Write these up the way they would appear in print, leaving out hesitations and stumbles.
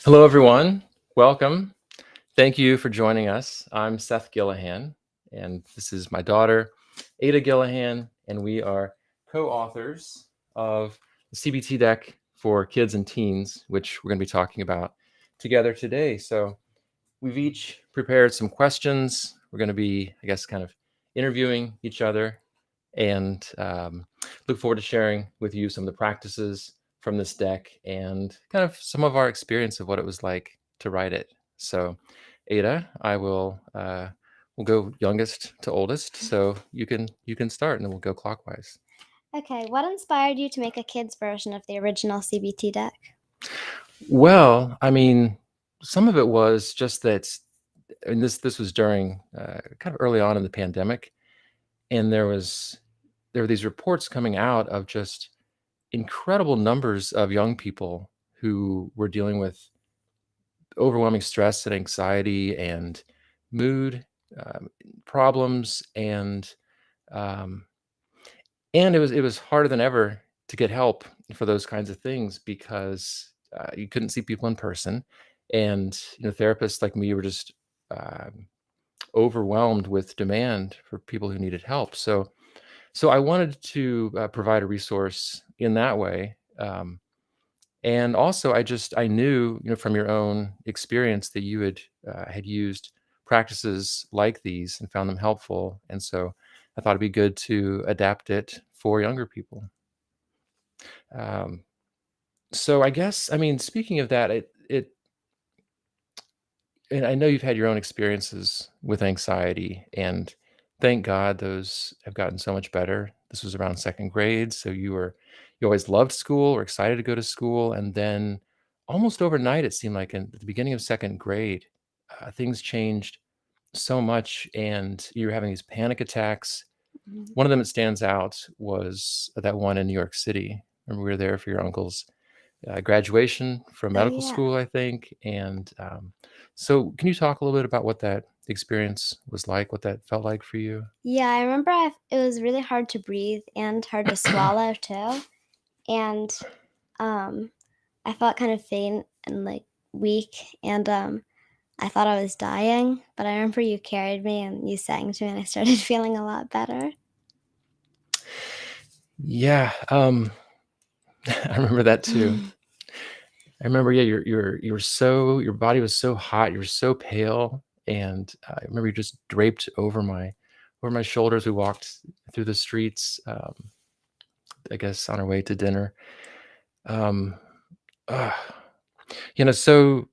Hello, everyone. Welcome. Thank you for joining us. I'm Seth Gillihan, and this is my daughter, Ada Gillihan, and we are co-authors of the CBT Deck for Kids and Teens, which we're going to be talking about together today. So we've each prepared some questions. We're going to be, I guess, kind of interviewing each other and look forward to sharing with you some of the practices from this deck and kind of some of our experience of what it was like to write it. So, Ada, I will we'll go youngest to oldest. So you can start, and then we'll go clockwise. Okay, what inspired you to make a kid's version of the original CBT deck? Well, I mean, some of it was just that. And this was during kind of early on in the pandemic, and there were these reports coming out of just incredible numbers of young people who were dealing with overwhelming stress and anxiety and mood problems, um, and it was harder than ever to get help for those kinds of things because you couldn't see people in person, and therapists like me were just um, overwhelmed with demand for people who needed help. So I wanted to provide a resource in that way. And also, I knew, from your own experience that you had used practices like these and found them helpful. And so I thought it'd be good to adapt it for younger people. Um, so I guess, I mean, speaking of that, and I know you've had your own experiences with anxiety, and thank God those have gotten so much better. This was around second grade, so you always loved school or excited to go to school, and then almost overnight, it seemed like at the beginning of second grade, things changed so much, and you were having these panic attacks. Mhm. One of them that stands out was that one in New York City. Remember, we were there for your uncle's graduation from Oh, medical yeah. school, I think. And so, can you talk a little bit about what that experience was like, what that felt like for you? Yeah, I remember it was really hard to breathe and hard to swallow too. And um, I felt kind of faint and like weak. And I thought I was dying. But I remember you carried me and you sang to me, and I started feeling a lot better. Yeah, I remember that too. I remember, yeah, your body was so hot, you were so pale, and I remember you just draped over my shoulders. We walked through the streets, I guess, on our way to dinner. Um, uh, so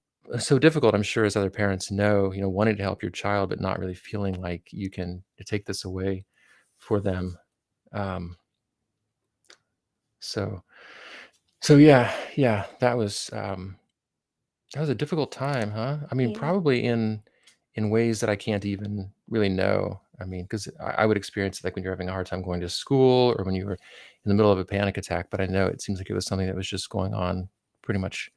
difficult, I'm sure, as other parents know, wanting to help your child, but not really feeling like you can take this away for them. Um, so so yeah, that was a difficult time, huh? I mean, Yeah. probably in ways that I can't even really know. I mean, because I would experience it like when you're having a hard time going to school or when you were in the middle of a panic attack, but I know it seems like it was something that was just going on pretty much,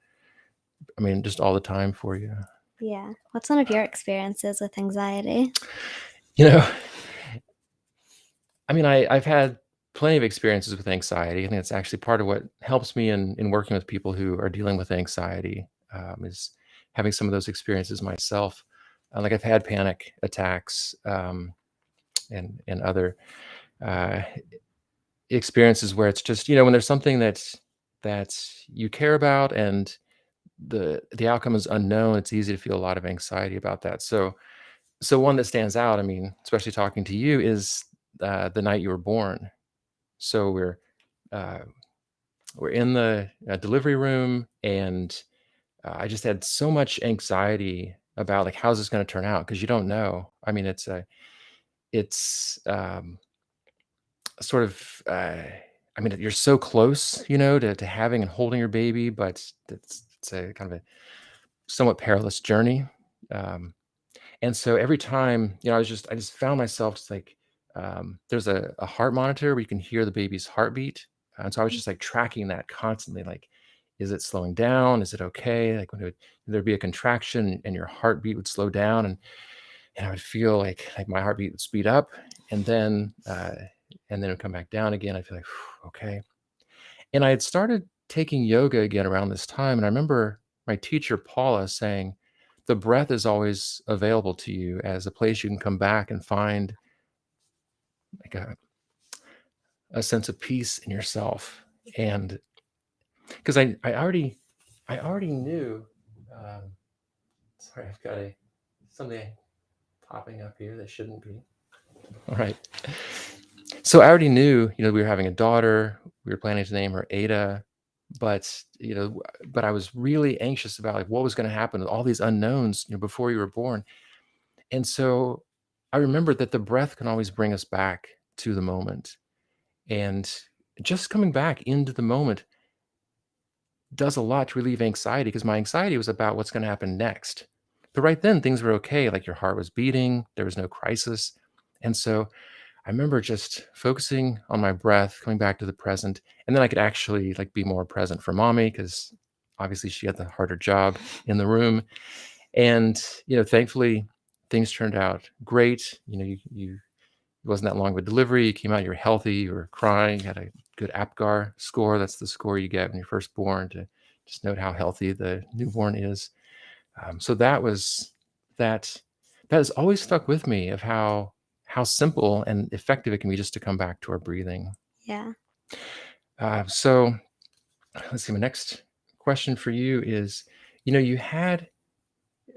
I mean, just all the time for you. Yeah. What's one of your experiences with anxiety? You know, I mean, I've had plenty of experiences with anxiety. I think it's actually part of what helps me in working with people who are dealing with anxiety, is having some of those experiences myself. Like I've had panic attacks, and other uh, experiences where it's just, when there's something that you care about and the outcome is unknown, it's easy to feel a lot of anxiety about that. So one that stands out, I mean, especially talking to you, is the night you were born. So uh, we're in the delivery room, and I just had so much anxiety about like how's this going to turn out, because you don't know. I mean, it's sort of. I mean, you're so close, to having and holding your baby, but it's a kind of a somewhat perilous journey. Um, And so every time, I just found myself just like, there's a heart monitor where you can hear the baby's heartbeat. And so I was just like tracking that constantly, like, is it slowing down? Is it okay? Like there'd be a contraction and your heartbeat would slow down, and I would feel like my heartbeat would speed up, and then it would come back down again. I feel like, "Phew, okay." And I had started taking yoga again around this time. And I remember my teacher, Paula, saying, the breath is always available to you as a place you can come back and find like a sense of peace in yourself. And because I already knew, um, sorry, I've got something popping up here that shouldn't be. All right. So I already knew, we were having a daughter. We were planning to name her Ada, but but I was really anxious about like what was going to happen with all these unknowns, before you were born. And so I remembered that the breath can always bring us back to the moment, and just coming back into the moment does a lot to relieve anxiety, because my anxiety was about what's going to happen next. But right then things were okay. Like your heart was beating, there was no crisis. And so I remember just focusing on my breath, coming back to the present, and then I could actually like be more present for mommy, because obviously she had the harder job in the room. And thankfully things turned out great. It wasn't that long of a delivery. You came out, you were healthy, you were crying, had a good APGAR score. That's the score you get when you're first born to just note how healthy the newborn is. So that has always stuck with me, of how simple and effective it can be just to come back to our breathing. Yeah. So let's see. My next question for you is, you had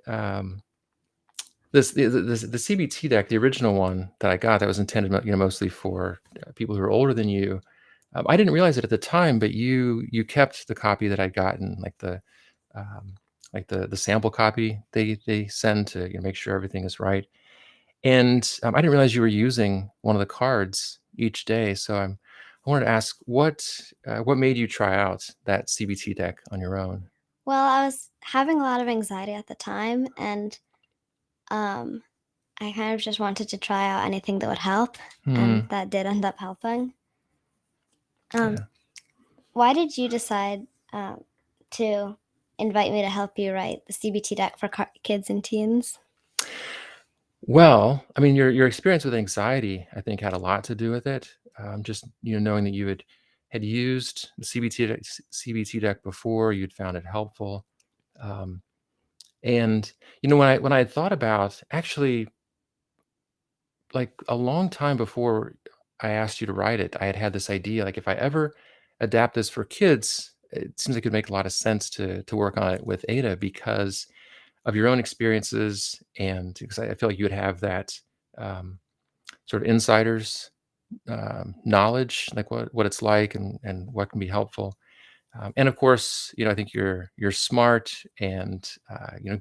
um, the CBT deck, the original one that I got, that was intended, mostly for people who are older than you. I didn't realize it at the time, but you kept the copy that I'd gotten, um, like the sample copy they send to make sure everything is right. And I didn't realize you were using one of the cards each day. So I wanted to ask, what made you try out that CBT deck on your own? Well, I was having a lot of anxiety at the time, and um, I kind of just wanted to try out anything that would help, and Hmm. that did end up helping. Um, Yeah. why did you decide to invite me to help you write the CBT deck for kids and teens? Well, I mean, your experience with anxiety, I think, had a lot to do with it. Just knowing that you had used the CBT deck before, you'd found it helpful. Um, and when I had thought about, actually, like a long time before I asked you to write it, I had this idea, like if I ever adapt this for kids, it seems like it would make a lot of sense to work on it with Ada, because of your own experiences, and because I feel like you would have that um, sort of insiders knowledge, like what it's like, and what can be helpful. And of course, I think you're smart, and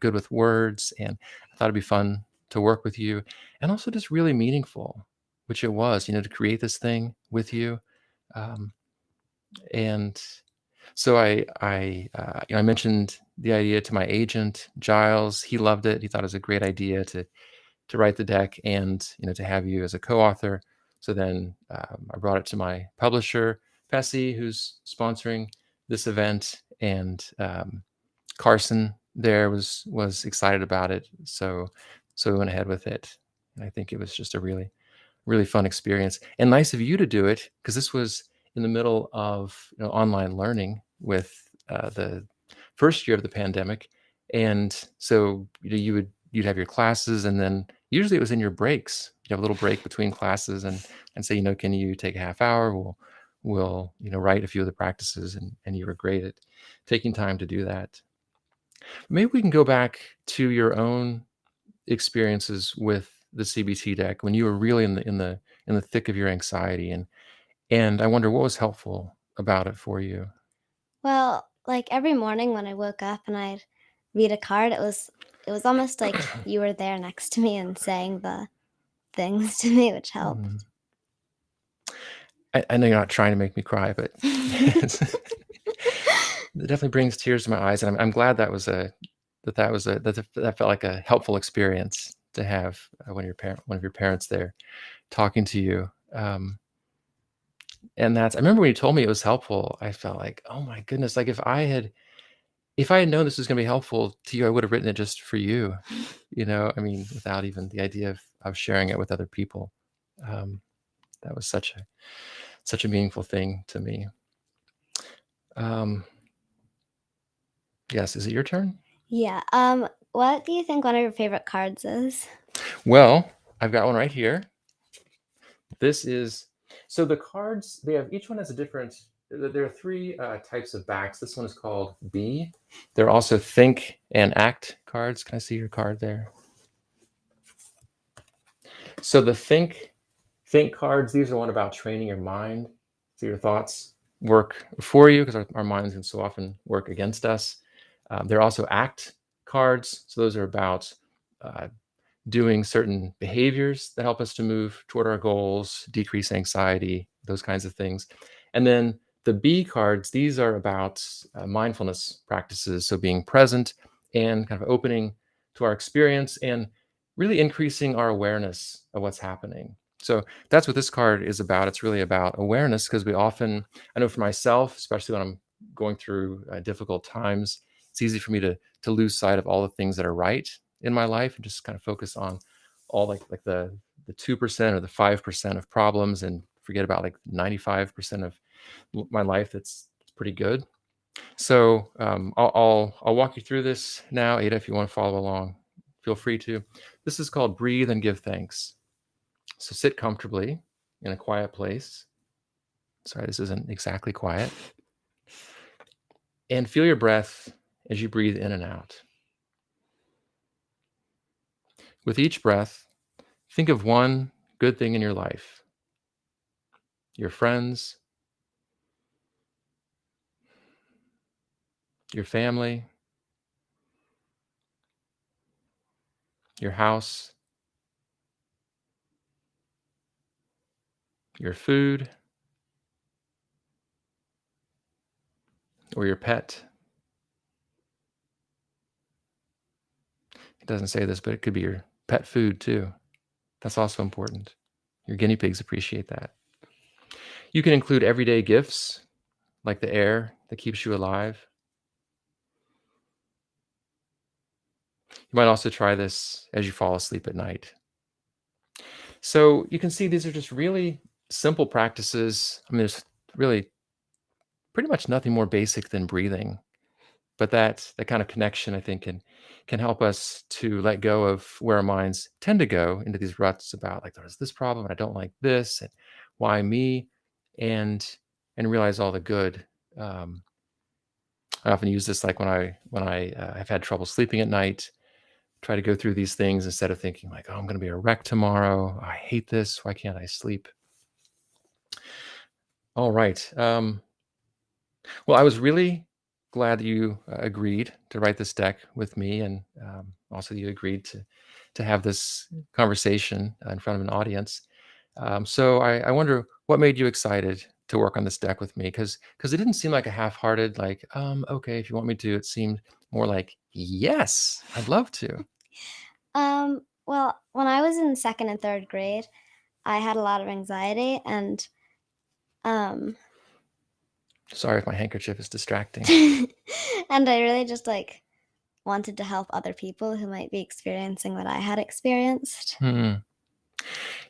good with words, and I thought it'd be fun to work with you, and also just really meaningful, which it was, to create this thing with you. Um, and so I mentioned the idea to my agent Giles. He loved it. He thought it was a great idea to write the deck, and to have you as a co-author. So then I brought it to my publisher, Pessy, who's sponsoring this event, and Carson there was excited about it. So we went ahead with it, and I think it was just a really fun experience, and nice of you to do it, because this was in the middle of online learning with the first year of the pandemic. And so you'd have your classes, and then usually it was in your breaks. You have a little break between classes, and say, can you take a half hour? We'll write a few of the practices, and you were great at taking time to do that. Maybe we can go back to your own experiences with the CBT deck when you were really in the thick of your anxiety, and I wonder what was helpful about it for you. Well, like every morning when I woke up and I'd read a card, it was almost like you were there next to me and saying the things to me, which Hmm. helped. I know you're not trying to make me cry, but it definitely brings tears to my eyes, and I'm glad that felt like a helpful experience to have one of your parents there talking to you. And I remember when you told me it was helpful, I felt like, oh my goodness, like if I had known this was going to be helpful to you, I would have written it just for you. I mean, without even the idea of sharing it with other people. Um, that was such a meaningful thing to me. Um, Yes, is it your turn? Yeah. What do you think one of your favorite cards is? Well, I've got one right here. This is so the cards, they have each one has a different there are three types of backs. This one is called B. There are also think and act cards. Can I see your card there? So the think cards, these are one about training your mind so your thoughts work for you because our minds can so often work against us. There are also act cards. So those are about uh, doing certain behaviors that help us to move toward our goals, decrease anxiety, those kinds of things. And then the B cards, these are about mindfulness practices. So being present and kind of opening to our experience and really increasing our awareness of what's happening. So that's what this card is about. It's really about awareness because we often, I know for myself, especially when I'm going through difficult times, it's easy for me to lose sight of all the things that are right in my life and just kind of focus on all like the 2% or the 5% of problems and forget about like 95% of my life that's pretty good. So I'll walk you through this now, Ada. If you want to follow along, feel free to. This is called breathe and give thanks. So sit comfortably in a quiet place. Sorry, this isn't exactly quiet. And feel your breath as you breathe in and out. With each breath, think of one good thing in your life, your friends, your family, your house, your food, or your pet. It doesn't say this, but it could be your pet food too. That's also important. Your guinea pigs appreciate that. You can include everyday gifts like the air that keeps you alive. You might also try this as you fall asleep at night. So you can see these are just really simple practices. I mean, there's really pretty much nothing more basic than breathing, but that kind of connection, I think, can help us to let go of where our minds tend to go into these ruts about like there's this problem and I don't like this and why me, and realize all the good. Um, I often use this like when I have had trouble sleeping at night. Try to go through these things instead of thinking like, oh, I'm going to be a wreck tomorrow. I hate this. Why can't I sleep? All right. Well, I was really glad that you agreed to write this deck with me, and also you agreed to have this conversation in front of an audience. So I wonder what made you excited to work on this deck with me, because it didn't seem like a half-hearted like okay if you want me to. It seemed more like yes, I'd love to. Well, when I was in second and third grade, I had a lot of anxiety and um Sorry if my handkerchief is distracting. and I really just like wanted to help other people who might be experiencing what I had experienced. Hmm.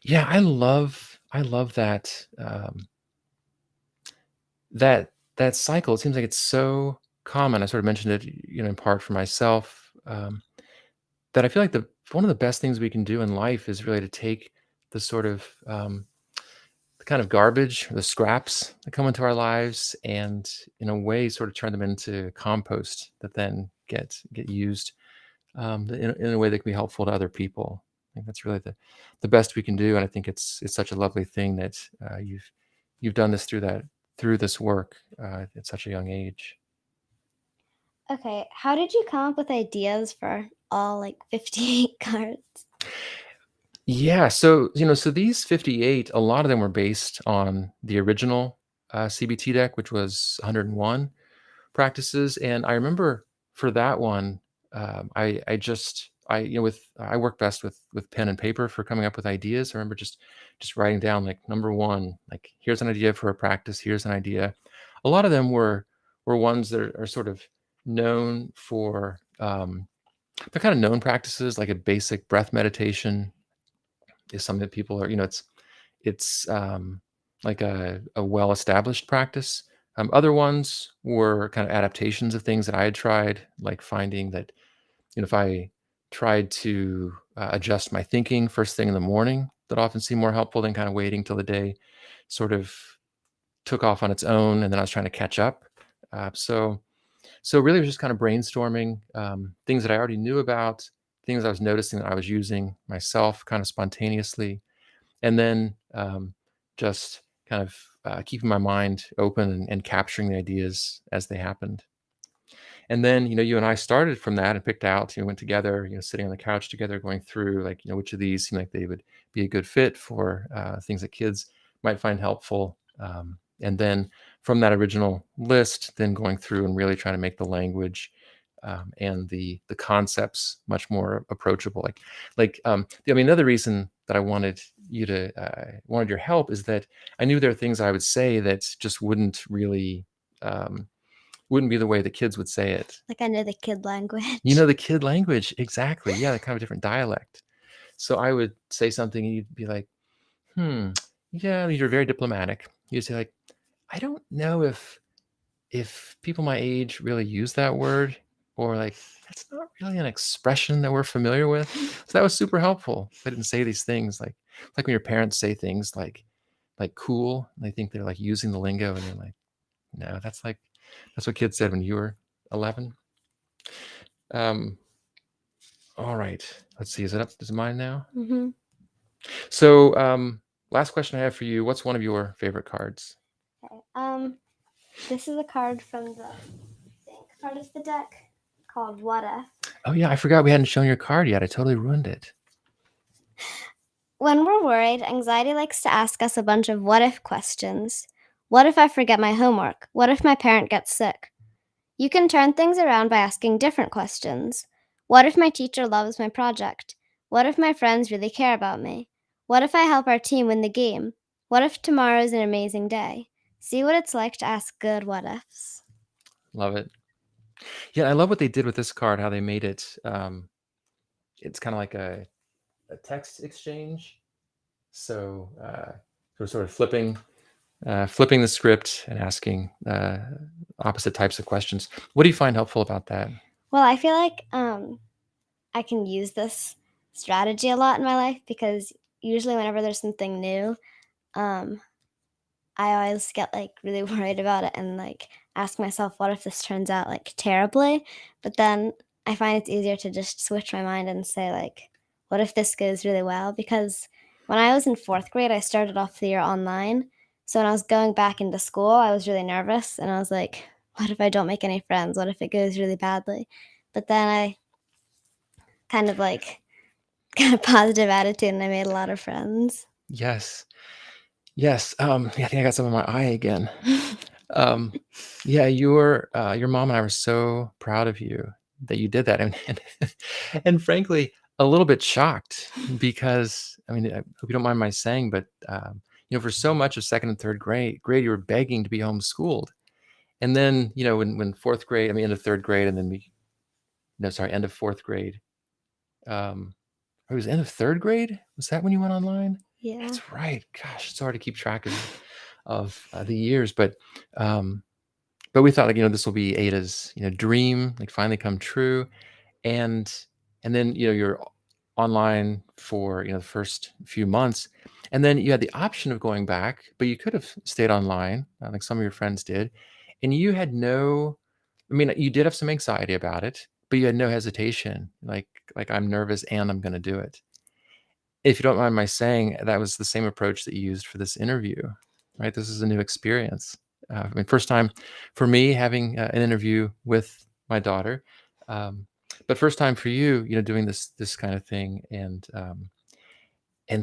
Yeah, I love that that cycle. It seems like it's so common. I sort of mentioned it, in part for myself, that I feel like the one of the best things we can do in life is really to take the sort of the kind of garbage, the scraps that come into our lives, and in a way, sort of turn them into compost that then get used in a way that can be helpful to other people. I think that's really the best we can do, and I think it's such a lovely thing that you've done this through this work at such a young age. Okay, how did you come up with ideas for all like 58 cards? Yeah, so these 58, a lot of them were based on the original CBT deck, which was 101 practices. And I remember for that one, I just I work best with pen and paper for coming up with ideas. I remember just writing down like number one, like here's an idea for a practice, here's an idea. A lot of them were ones that are sort of known for they're kind of known practices, like a basic breath meditation is something that people are, it's like a well-established practice. Other ones were kind of adaptations of things that I had tried, like finding that, if I tried to adjust my thinking first thing in the morning, that often seemed more helpful than kind of waiting till the day sort of took off on its own, and then I was trying to catch up. So really, it was just kind of brainstorming things that I already knew about, things I was noticing that I was using myself, kind of spontaneously, and then just kind of keeping my mind open and capturing the ideas as they happened. And then, you and I started from that and picked out, went together, sitting on the couch together, going through like, which of these seem like they would be a good fit for things that kids might find helpful. And then from that original list, then going through and really trying to make the language and the concepts much more approachable. Another reason that I wanted wanted your help is that I knew there are things I would say that just wouldn't be the way the kids would say it. Like I know the kid language. The kid language, exactly. Yeah, kind of a different dialect. So I would say something and you'd be like, yeah, you're very diplomatic. You'd say like, I don't know if people my age really use that word, or like, that's not really an expression that we're familiar with. So that was super helpful. I didn't say these things like when your parents say things like cool, and they think they're like using the lingo, and they're like, no, that's what kids said when you were 11. All right. Let's see. Is it mine now? Mm-hmm. So, last question I have for you. What's one of your favorite cards? Okay. This is a card from the part of the deck called What If. Oh yeah, I forgot we hadn't shown your card yet. I totally ruined it. When we're worried, anxiety likes to ask us a bunch of what if questions. What if I forget my homework? What if my parent gets sick? You can turn things around by asking different questions. What if my teacher loves my project? What if my friends really care about me? What if I help our team win the game? What if tomorrow is an amazing day? See what it's like to ask good what ifs. Love it. Yeah, I love what they did with this card. How they made it. It's kind of like a text exchange. So we're sort of flipping the script and asking opposite types of questions. What do you find helpful about that? Well, I feel like I can use this strategy a lot in my life because usually whenever there's something new, um, I always get like really worried about it and like ask myself, what if this turns out like terribly? But then I find it's easier to just switch my mind and say, like, what if this goes really well? Because when I was in fourth grade, I started off the year online. So when I was going back into school, I was really nervous and I was like, what if I don't make any friends? What if it goes really badly? But then I kind of like got a positive attitude and I made a lot of friends. Yes. Yes. Yeah, I think I got some in my eye again. Yeah, your mom and I were so proud of you that you did that, and frankly, a little bit shocked because I mean, I hope you don't mind my saying, but for so much of second and third grade, you were begging to be homeschooled, and then when fourth grade, I mean, end of third grade, and then end of fourth grade. It was end of third grade. Was that when you went online? Yeah. That's right. Gosh, it's hard to keep track of the years, but we thought like this will be Ada's dream like finally come true, and then you're online for the first few months, and then you had the option of going back, but you could have stayed online like some of your friends did, and you had no. I mean, you did have some anxiety about it, but you had no hesitation. Like I'm nervous and I'm going to do it. If you don't mind my saying, that was the same approach that you used for this interview, right? This is a new experience. I mean, first time for me having an interview with my daughter, but first time for you, doing this kind of thing, and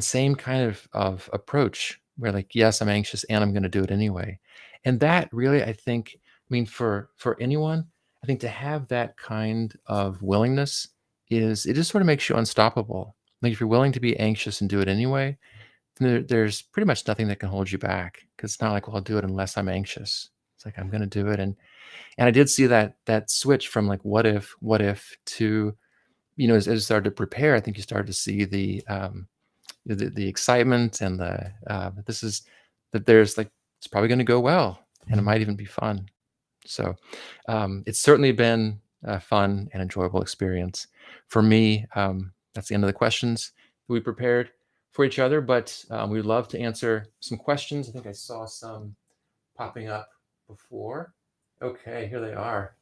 same kind of approach where like, yes, I'm anxious and I'm going to do it anyway, and that really, I think, I mean, for anyone, I think to have that kind of willingness it just sort of makes you unstoppable. Like if you're willing to be anxious and do it anyway, then there's pretty much nothing that can hold you back, because it's not like, well, I'll do it unless I'm anxious. It's like I'm going to do it, and I did see that switch from like what if to as I started to prepare, I think you started to see the excitement and this is that there's like it's probably going to go well, and it might even be fun. So it's certainly been a fun and enjoyable experience for me. That's the end of the questions that we prepared for each other, but we'd love to answer some questions. I think I saw some popping up before. Okay, here they are.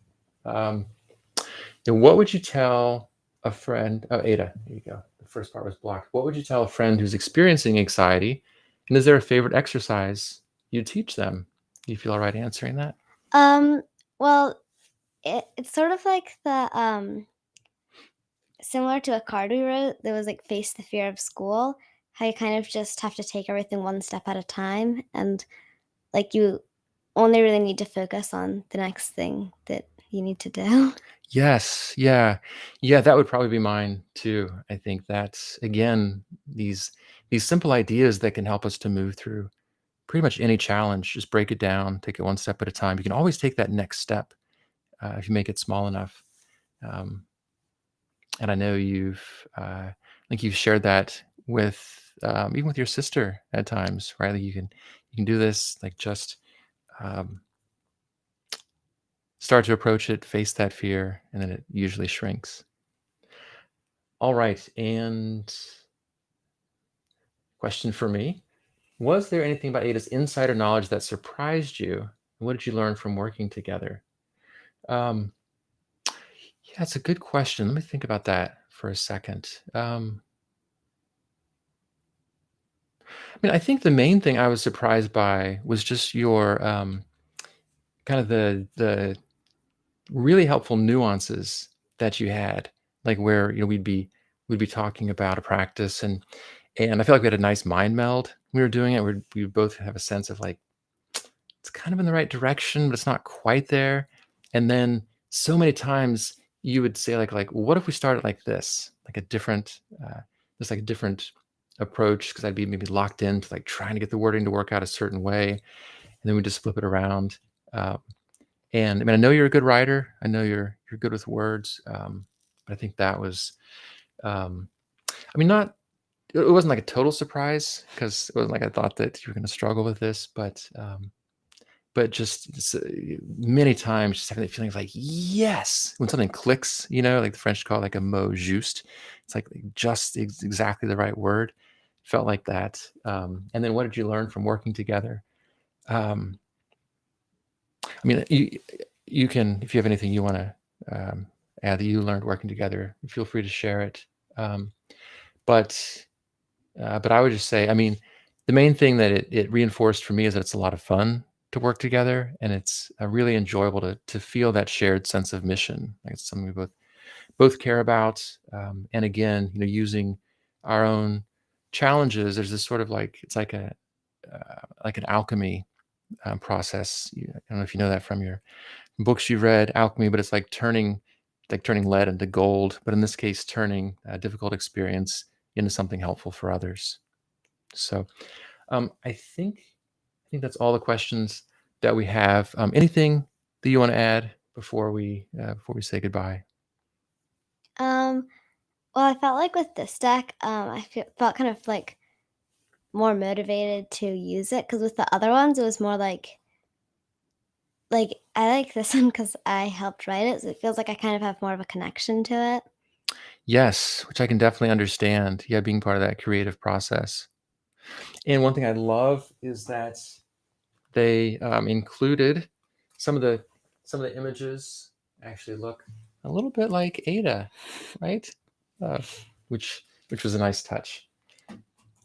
What would you tell a friend? Oh, Ada, here you go. The first part was blocked. What would you tell a friend who's experiencing anxiety? And is there a favorite exercise you teach them? Do you feel all right answering that? Well, it's sort of like the similar to a card we wrote that was like face the fear of school. How you kind of just have to take everything one step at a time, and like you only really need to focus on the next thing that you need to do. Yes, yeah. Yeah, that would probably be mine too. I think that's again, these simple ideas that can help us to move through pretty much any challenge. Just break it down, take it one step at a time. You can always take that next step if you make it small enough. Um, and I know I think you've shared that with even with your sister at times, right? Like you can do this, like just um, start to approach it, face that fear, and then it usually shrinks. All right, and question for me. Was there anything about Ada's insider knowledge that surprised you? And what did you learn from working together? Um, yeah, it's a good question. Let me think about that for a second. I mean, I think the main thing I was surprised by was just your kind of the really helpful nuances that you had, like where we'd be talking about a practice, and I feel like we had a nice mind meld. When we were doing it. We both have a sense of like it's kind of in the right direction, but it's not quite there. And then so many times you would say like, what if we started like this, like a different, just like a different approach? Because I'd be maybe locked into like trying to get the wording to work out a certain way, and then we just flip it around. Um, and I mean, I know you're a good writer. I know you're good with words. But I think that was, um, I mean, not it wasn't like a total surprise because it wasn't like I thought that you were going to struggle with this, but just many times just having that feeling of like, yes, when something clicks, like the French call it like a mot juste. It's like just exactly the right word. Felt like that. And then what did you learn from working together? Um, I mean, you can, if you have anything you want to add that you learned working together, feel free to share it. Um, but but I would just say, I mean, the main thing that it reinforced for me is that it's a lot of fun to work together, and it's really enjoyable to feel that shared sense of mission. Like it's something we both care about. And again, using our own challenges, there's this sort of like it's like an alchemy process. I don't know if you know that from your books you read, alchemy, but it's like turning lead into gold. But in this case, turning a difficult experience into something helpful for others. So I think that's all the questions that we have. Anything that you want to add before we say goodbye? Um, well, I felt like with this deck, felt kind of like more motivated to use it because with the other ones, it was more like I like this one because I helped write it, so it feels like I kind of have more of a connection to it. Yes, which I can definitely understand. Yeah, being part of that creative process. And one thing I love is that they included some of the some of the images actually look a little bit like Ada, right? Uh, which was a nice touch.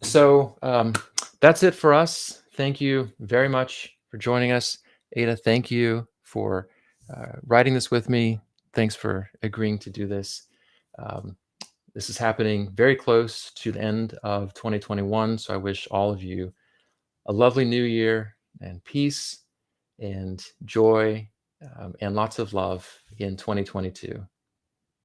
So that's it for us. Thank you very much for joining us. Ada, thank you for writing this with me. Thanks for agreeing to do this. Um, this is happening very close to the end of 2021. So I wish all of you a lovely new year and peace and joy and lots of love in 2022.